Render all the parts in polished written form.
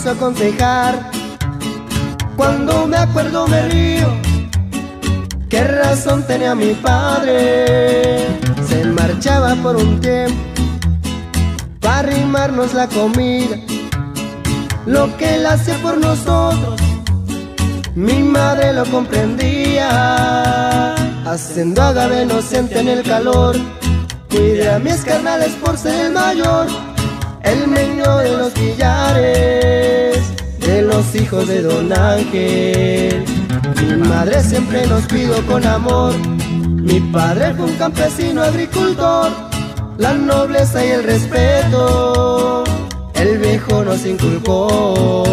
quiso aconsejar. Cuando me acuerdo me río, qué razón tenía mi padre. Se marchaba por un tiempo para arrimarnos la comida, lo que él hacía por nosotros mi madre lo comprendía. Haciendo agave inocente en el calor, cuidé a mis carnales por ser el mayor, el meño de los Villares, de los hijos de Don Ángel. Mi madre siempre nos cuidó con amor, mi padre fue un campesino agricultor. La nobleza y el respeto el viejo nos inculcó.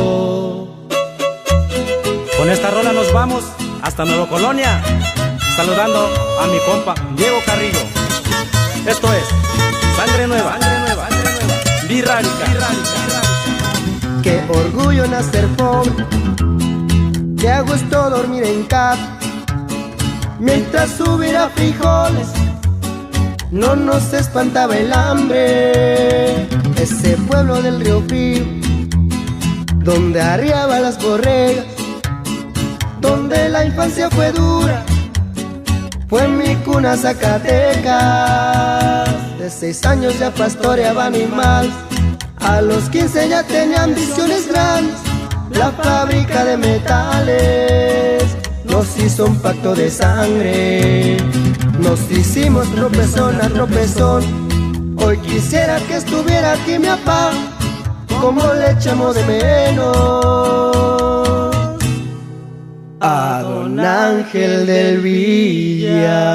Con esta rola nos vamos hasta Nueva Colonia, saludando a mi compa Diego Carrillo. Esto es Sangre Nueva, Birrárica. Qué orgullo nacer pobre, qué a gusto dormir en casa, mientras hubiera frijoles no nos espantaba el hambre. Ese pueblo del Río Frío, donde arriaba las borregas, donde la infancia fue dura, fue mi cuna Zacatecas. De 6 años ya pastoreaba animales, a los 15 ya tenía ambiciones grandes. La fábrica de metales nos hizo un pacto de sangre, nos hicimos tropezón a tropezón. Hoy quisiera que estuviera aquí mi papá, como le echamos de menos a Don Ángel del Villa.